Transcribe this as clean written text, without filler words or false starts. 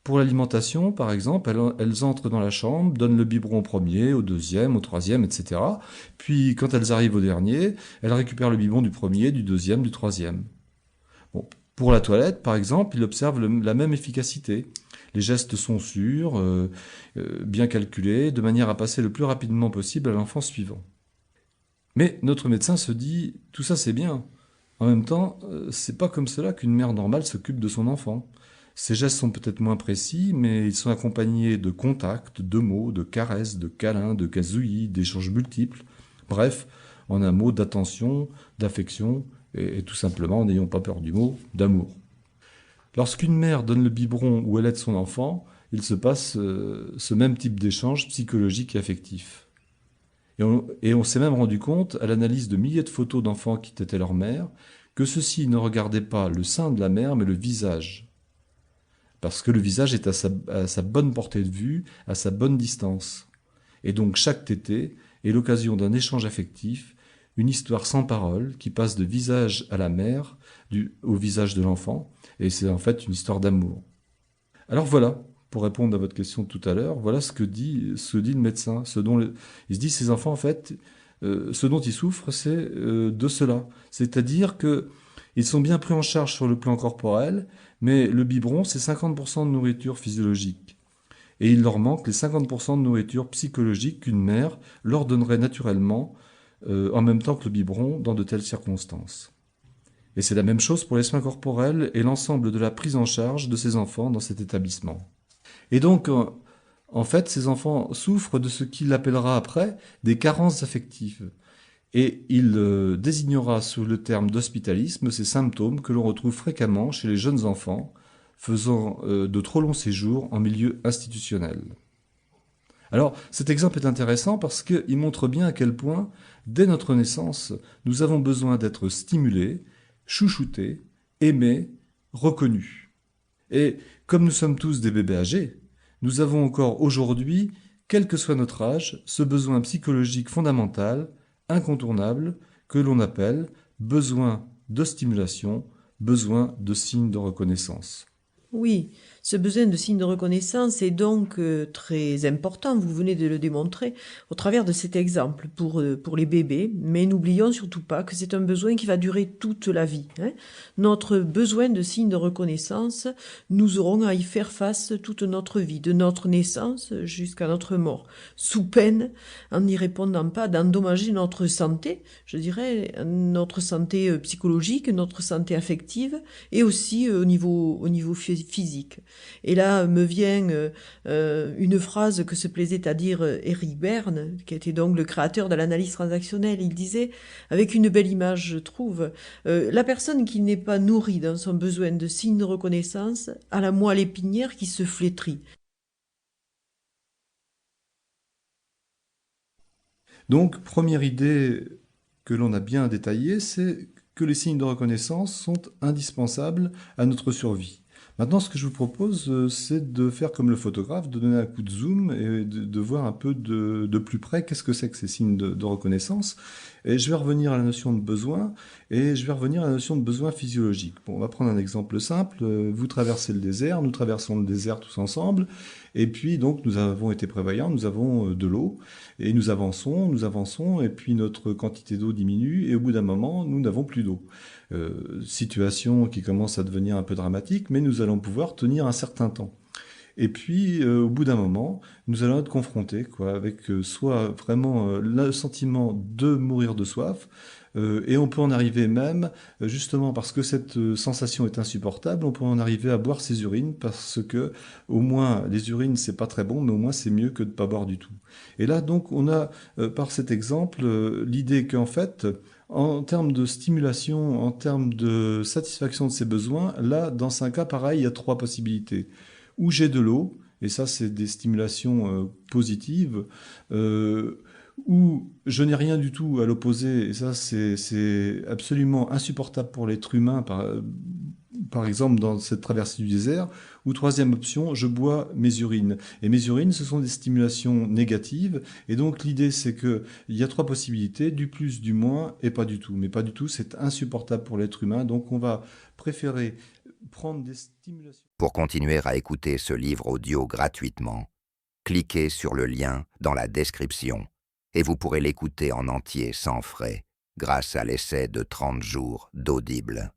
Pour l'alimentation, par exemple, elles entrent dans la chambre, donnent le biberon au premier, au deuxième, au troisième, etc. Puis, quand elles arrivent au dernier, elles récupèrent le biberon du premier, du deuxième, du troisième. Bon, pour la toilette, par exemple, il observe la même efficacité. Les gestes sont sûrs, bien calculés, de manière à passer le plus rapidement possible à l'enfant suivant. Mais notre médecin se dit, tout ça c'est bien. En même temps, c'est pas comme cela qu'une mère normale s'occupe de son enfant. Ces gestes sont peut-être moins précis, mais ils sont accompagnés de contacts, de mots, de caresses, de câlins, de gazouillis, d'échanges multiples. Bref, en un mot, d'attention, d'affection, et tout simplement, n'ayons pas peur du mot, d'amour. Lorsqu'une mère donne le biberon ou elle aide son enfant, il se passe ce même type d'échange psychologique et affectif. Et on s'est même rendu compte, à l'analyse de milliers de photos d'enfants qui tétaient leur mère, que ceux-ci ne regardaient pas le sein de la mère, mais le visage. Parce que le visage est à sa bonne portée de vue, à sa bonne distance. Et donc chaque tétée est l'occasion d'un échange affectif, une histoire sans parole qui passe de visage à la mère, au visage de l'enfant, et c'est en fait une histoire d'amour. Alors voilà, pour répondre à votre question de tout à l'heure, voilà ce que dit le médecin. Il se dit, ces enfants, en fait, ce dont ils souffrent, c'est de cela. C'est-à-dire que ils sont bien pris en charge sur le plan corporel, mais le biberon, c'est 50% de nourriture physiologique. Et il leur manque les 50% de nourriture psychologique qu'une mère leur donnerait naturellement, en même temps que le biberon, dans de telles circonstances. Et c'est la même chose pour les soins corporels et l'ensemble de la prise en charge de ces enfants dans cet établissement. Et donc, en fait, ces enfants souffrent de ce qu'il appellera après des carences affectives. Et il désignera sous le terme d'hospitalisme ces symptômes que l'on retrouve fréquemment chez les jeunes enfants faisant de trop longs séjours en milieu institutionnel. Alors, cet exemple est intéressant parce qu'il montre bien à quel point, dès notre naissance, nous avons besoin d'être stimulés, chouchoutés, aimés, reconnus. Et comme nous sommes tous des bébés âgés, nous avons encore aujourd'hui, quel que soit notre âge, ce besoin psychologique fondamental, incontournable, que l'on appelle besoin de stimulation, besoin de signes de reconnaissance. Oui, ce besoin de signe de reconnaissance est donc très important, vous venez de le démontrer au travers de cet exemple pour les bébés, mais n'oublions surtout pas que c'est un besoin qui va durer toute la vie, hein. Notre besoin de signe de reconnaissance, nous aurons à y faire face toute notre vie, de notre naissance jusqu'à notre mort, sous peine, en n'y répondant pas, d'endommager notre santé, je dirais, notre santé psychologique, notre santé affective, et aussi au niveau physique. Et là me vient une phrase que se plaisait à dire Eric Berne, qui était donc le créateur de l'analyse transactionnelle. Il disait, avec une belle image, je trouve, la personne qui n'est pas nourrie dans son besoin de signe de reconnaissance a la moelle épinière qui se flétrit. Donc, première idée que l'on a bien détaillée, c'est que les signes de reconnaissance sont indispensables à notre survie. Maintenant, ce que je vous propose, c'est de faire comme le photographe, de donner un coup de zoom et de voir un peu de plus près qu'est-ce que c'est que ces signes de reconnaissance. Et je vais revenir à la notion de besoin et je vais revenir à la notion de besoin physiologique. Bon, on va prendre un exemple simple. Vous traversez le désert, nous traversons le désert tous ensemble. Et puis, donc, nous avons été prévoyants, nous avons de l'eau et nous avançons, et puis notre quantité d'eau diminue et au bout d'un moment, nous n'avons plus d'eau. Situation qui commence à devenir un peu dramatique, mais nous allons pouvoir tenir un certain temps. Et puis, au bout d'un moment, nous allons être confrontés avec soit vraiment le sentiment de mourir de soif, et on peut en arriver même, justement parce que cette sensation est insupportable, on peut en arriver à boire ses urines parce que, au moins, les urines, c'est pas très bon, mais au moins c'est mieux que de pas boire du tout. Et là, donc, on a, par cet exemple, l'idée qu'en fait, en termes de stimulation, en termes de satisfaction de ses besoins, là, dans un cas pareil, il y a trois possibilités. Où j'ai de l'eau, et ça, c'est des stimulations positives, où je n'ai rien du tout à l'opposé, et ça, c'est absolument insupportable pour l'être humain, par exemple, dans cette traversée du désert. Ou troisième option, je bois mes urines. Et mes urines, ce sont des stimulations négatives. Et donc, l'idée, c'est qu'il y a trois possibilités, du plus, du moins, et pas du tout. Mais pas du tout, c'est insupportable pour l'être humain. Donc, on va préférer prendre des stimulations. Pour continuer à écouter ce livre audio gratuitement, cliquez sur le lien dans la description et vous pourrez l'écouter en entier sans frais grâce à l'essai de 30 jours d'Audible.